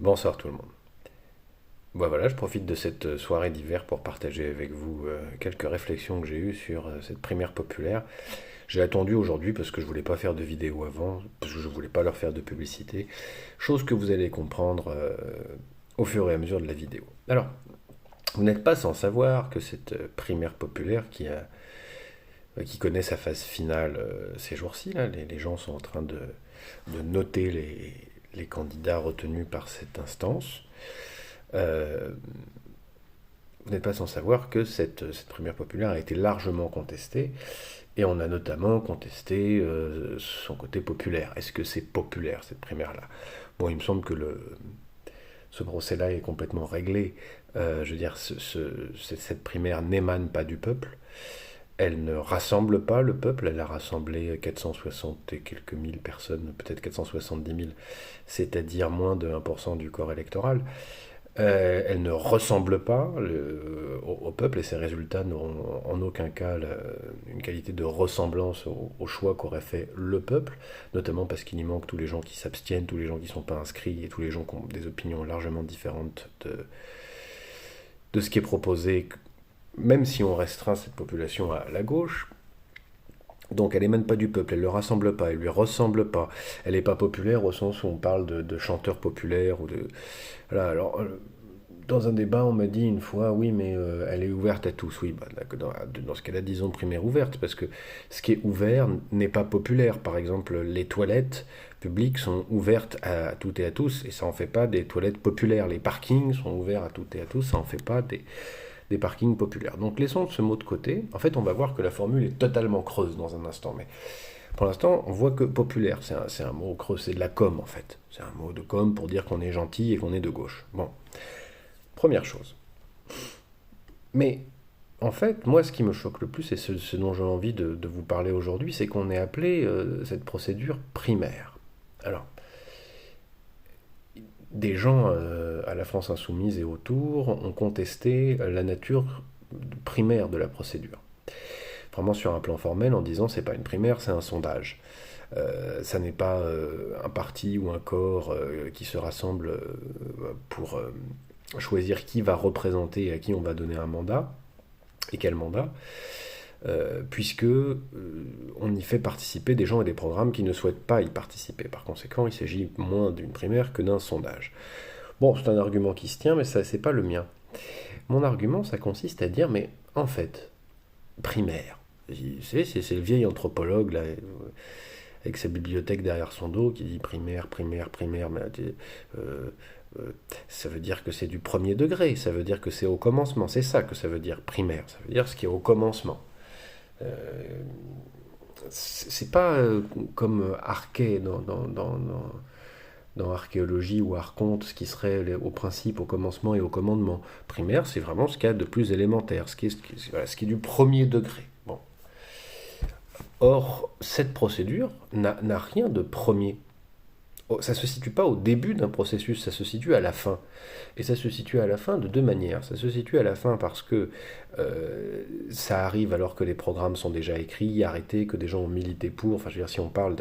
Bonsoir tout le monde. Voilà, je profite de cette soirée d'hiver pour partager avec vous quelques réflexions que j'ai eues sur cette primaire populaire. J'ai attendu aujourd'hui parce que je voulais pas faire de vidéo avant, parce que je voulais pas leur faire de publicité, chose que vous allez comprendre au fur et à mesure de la vidéo. Alors, vous n'êtes pas sans savoir que cette primaire populaire qui connaît sa phase finale ces jours-ci, là, les gens sont en train de noter les candidats retenus par cette instance. Euh, Vous n'êtes pas sans savoir que cette primaire populaire a été largement contestée, et on a notamment contesté son côté populaire. Est-ce que c'est populaire, cette primaire-là? Bon, il me semble que ce procès-là est complètement réglé. Je veux dire, cette primaire n'émane pas du peuple. Elle ne rassemble pas le peuple. Elle a rassemblé 460 et quelques mille personnes, peut-être 470 000, c'est-à-dire moins de 1% du corps électoral. Elle ne ressemble pas au peuple, et ses résultats n'auront en aucun cas une qualité de ressemblance au choix qu'aurait fait le peuple, notamment parce qu'il y manque tous les gens qui s'abstiennent, tous les gens qui ne sont pas inscrits et tous les gens qui ont des opinions largement différentes de ce qui est proposé, même si on restreint cette population à la gauche. Donc elle émane pas du peuple, elle ne le rassemble pas, elle lui ressemble pas, elle n'est pas populaire au sens où on parle de chanteurs populaires ou de... Voilà, alors dans un débat, on m'a dit une fois, oui, mais elle est ouverte à tous. Oui, bah, dans ce cas-là, disons primaire ouverte, parce que ce qui est ouvert n'est pas populaire. Par exemple, les toilettes publiques sont ouvertes à toutes et à tous, et ça en fait pas des toilettes populaires. Les parkings sont ouverts à toutes et à tous, ça en fait pas des parkings populaires. Donc laissons ce mot de côté. En fait, on va voir que la formule est totalement creuse dans un instant, mais pour l'instant, on voit que populaire, c'est un mot creux, c'est de la com en fait. C'est un mot de com pour dire qu'on est gentil et qu'on est de gauche. Bon, première chose. Mais en fait, moi, ce qui me choque le plus, et ce dont j'ai envie de vous parler aujourd'hui, c'est qu'on ait appelé cette procédure primaire. Alors, des gens à la France insoumise et autour ont contesté la nature primaire de la procédure. Vraiment sur un plan formel, en disant c'est pas une primaire, c'est un sondage. Ça n'est pas un parti ou un corps qui se rassemble pour choisir qui va représenter et à qui on va donner un mandat, et quel mandat, puisque on y fait participer des gens et des programmes qui ne souhaitent pas y participer. Par conséquent, il s'agit moins d'une primaire que d'un sondage. Bon, c'est un argument qui se tient, mais ça, c'est pas le mien. Mon argument, ça consiste à dire, mais en fait, primaire, c'est le vieil anthropologue, là, avec sa bibliothèque derrière son dos, qui dit primaire, primaire, primaire, mais, euh, ça veut dire que c'est du premier degré, ça veut dire que c'est au commencement, c'est ça que ça veut dire primaire, ça veut dire ce qui est au commencement. Euh, c'est pas comme Arché dans archéologie ou archonte, ce qui serait au principe, au commencement et au commandement. Primaire, c'est vraiment ce qu'il y a de plus élémentaire, voilà, ce qui est du premier degré. Bon. Or, cette procédure n'a rien de premier. Ça ne se situe pas au début d'un processus, ça se situe à la fin. Et ça se situe à la fin de deux manières. Ça se situe à la fin parce que ça arrive alors que les programmes sont déjà écrits, arrêtés, que des gens ont milité pour. Enfin, je veux dire, si on parle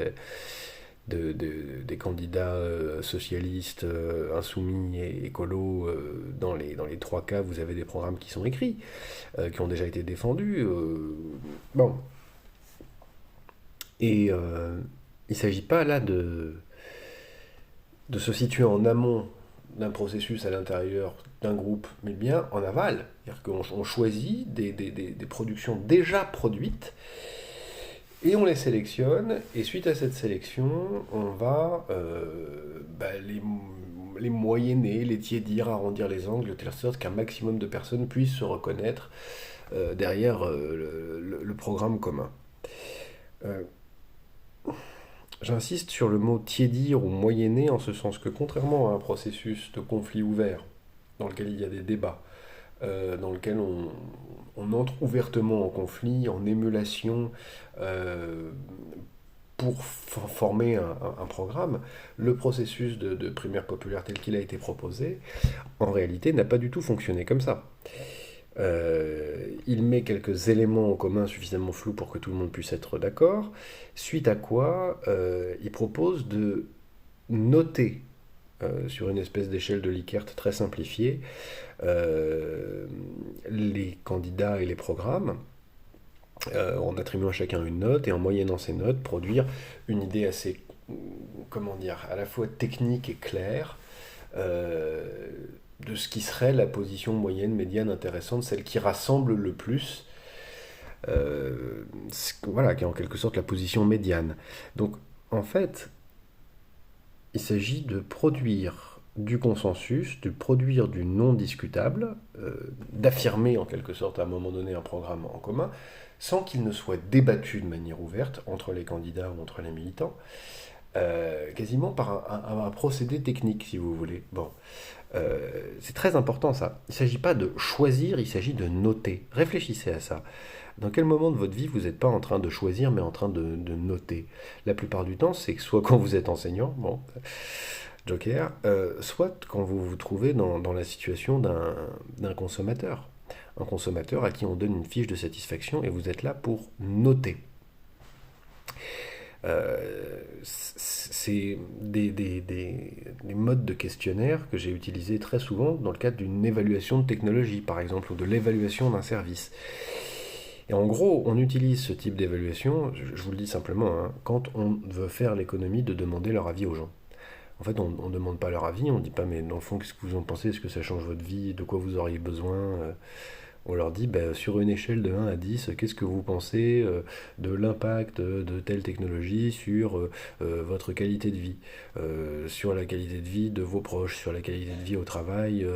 des candidats socialistes, insoumis et écolos, dans les trois cas, vous avez des programmes qui sont écrits, qui ont déjà été défendus. Bon. Et il ne s'agit pas là de se situer en amont d'un processus à l'intérieur d'un groupe, mais bien en aval. C'est-à-dire qu'on choisit des productions déjà produites et on les sélectionne, et suite à cette sélection, on va les moyenner, les tiédir, arrondir les angles, de telle sorte qu'un maximum de personnes puissent se reconnaître derrière le programme commun. Euh, J'insiste sur le mot tiédir ou moyenner, en ce sens que contrairement à un processus de conflit ouvert, dans lequel il y a des débats, dans lequel on entre ouvertement en conflit, en émulation, euh, pour former un programme, le processus de primaire populaire tel qu'il a été proposé, en réalité, n'a pas du tout fonctionné comme ça. Il met quelques éléments en commun suffisamment flous pour que tout le monde puisse être d'accord, suite à quoi il propose de noter sur une espèce d'échelle de Likert très simplifiée, les candidats et les programmes, en attribuant à chacun une note, et en moyennant ces notes, produire une idée assez, comment dire, à la fois technique et claire, euh, de ce qui serait la position moyenne, médiane, intéressante, celle qui rassemble le plus, voilà, qui est en quelque sorte la position médiane. Donc, en fait, il s'agit de produire du consensus, de produire du non discutable, d'affirmer en quelque sorte à un moment donné un programme en commun, sans qu'il ne soit débattu de manière ouverte entre les candidats ou entre les militants, quasiment par un procédé technique, si vous voulez. Bon, c'est très important ça. Il ne s'agit pas de choisir, il s'agit de noter. Réfléchissez à ça. Dans quel moment de votre vie vous n'êtes pas en train de choisir, mais en train de noter? La plupart du temps, c'est que soit quand vous êtes enseignant, bon, Joker, soit quand vous vous trouvez dans la situation d'un consommateur. Un consommateur à qui on donne une fiche de satisfaction et vous êtes là pour noter. C'est des modes de questionnaire que j'ai utilisés très souvent dans le cadre d'une évaluation de technologie, par exemple, ou de l'évaluation d'un service. Et en gros, on utilise ce type d'évaluation, je vous le dis simplement, hein, quand on veut faire l'économie de demander leur avis aux gens. En fait, on ne demande pas leur avis, on ne dit pas, mais dans le fond, qu'est-ce que vous en pensez? Est-ce que ça change votre vie? De quoi vous auriez besoin? On leur dit, ben, sur une échelle de 1 à 10, qu'est-ce que vous pensez de l'impact de telle technologie sur votre qualité de vie, sur la qualité de vie de vos proches, sur la qualité de vie au travail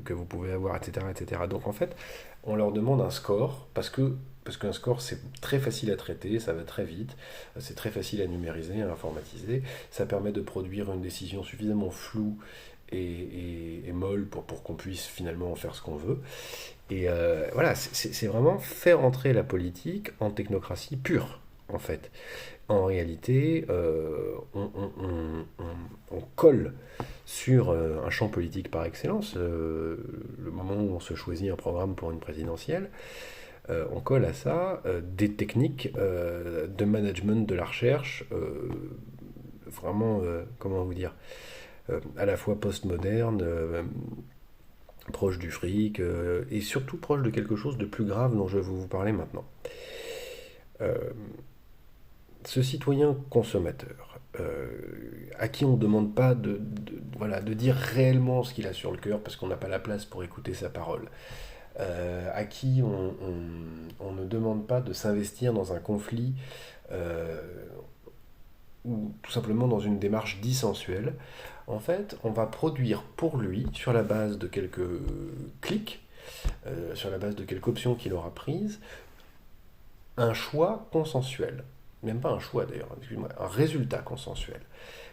que vous pouvez avoir, etc., etc. Donc en fait, on leur demande un score parce qu'un score c'est très facile à traiter, ça va très vite, c'est très facile à numériser, à informatiser, ça permet de produire une décision suffisamment floue et molle pour qu'on puisse finalement en faire ce qu'on veut. Et voilà, c'est vraiment faire entrer la politique en technocratie pure, en fait. En réalité, on colle sur un champ politique par excellence, le moment où on se choisit un programme pour une présidentielle, on colle à ça des techniques de management de la recherche, vraiment, comment vous dire, à la fois postmoderne, proche du fric, et surtout proche de quelque chose de plus grave dont je vais vous parler maintenant. Euh, Ce citoyen consommateur, à qui on ne demande pas voilà, de dire réellement ce qu'il a sur le cœur, parce qu'on n'a pas la place pour écouter sa parole, à qui on ne demande pas de s'investir dans un conflit ou tout simplement dans une démarche dissensuelle, en fait, on va produire pour lui, sur la base de quelques clics, sur la base de quelques options qu'il aura prises, un choix consensuel. Même pas un choix d'ailleurs, excuse-moi, un résultat consensuel.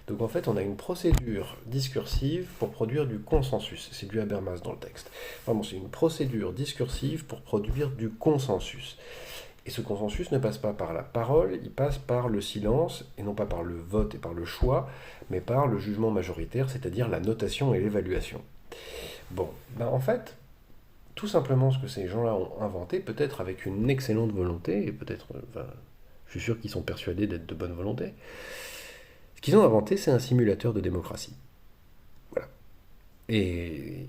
Donc en fait, on a une procédure discursive pour produire du consensus. C'est du Habermas dans le texte. Vraiment, c'est une procédure discursive pour produire du consensus. Et ce consensus ne passe pas par la parole, il passe par le silence, et non pas par le vote et par le choix, mais par le jugement majoritaire, c'est-à-dire la notation et l'évaluation. Bon, ben en fait, tout simplement ce que ces gens-là ont inventé, peut-être avec une excellente volonté, et peut-être, enfin, je suis sûr qu'ils sont persuadés d'être de bonne volonté, ce qu'ils ont inventé, c'est un simulateur de démocratie. Voilà. Et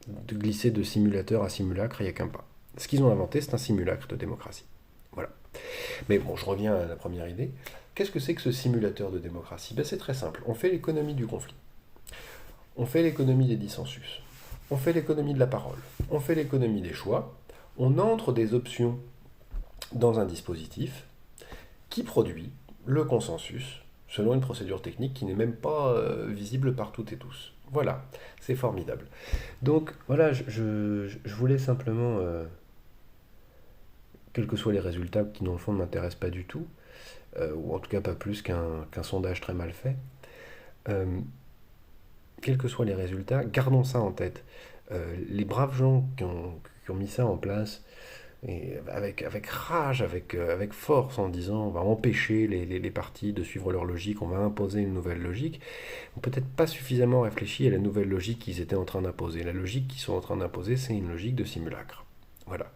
de glisser de simulateur à simulacre, il n'y a qu'un pas. Ce qu'ils ont inventé, c'est un simulacre de démocratie. Voilà. Mais bon, je reviens à la première idée. Qu'est-ce que c'est que ce simulateur de démocratie? Ben, c'est très simple. On fait l'économie du conflit. On fait l'économie des dissensus. On fait l'économie de la parole. On fait l'économie des choix. On entre des options dans un dispositif qui produit le consensus selon une procédure technique qui n'est même pas visible par toutes et tous. Voilà, c'est formidable. Donc voilà, je voulais simplement, quels que soient les résultats qui dans le fond ne m'intéressent pas du tout, ou en tout cas pas plus qu'un sondage très mal fait, euh, quels que soient les résultats, gardons ça en tête. Les braves gens qui ont mis ça en place, et avec rage, avec force, en disant on va empêcher les partis de suivre leur logique, on va imposer une nouvelle logique, n'ont peut-être pas suffisamment réfléchi à la nouvelle logique qu'ils étaient en train d'imposer. La logique qu'ils sont en train d'imposer, c'est une logique de simulacre. Voilà,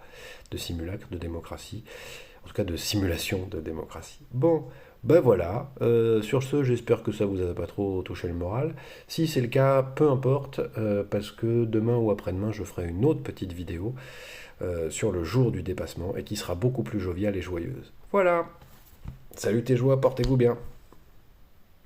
de simulacre de démocratie, en tout cas de simulation de démocratie. Bon, Ben voilà, sur ce, j'espère que ça vous a pas trop touché le moral. Si c'est le cas, peu importe, parce que demain ou après-demain, je ferai une autre petite vidéo sur le jour du dépassement et qui sera beaucoup plus joviale et joyeuse. Voilà, salut tes joies, portez-vous bien.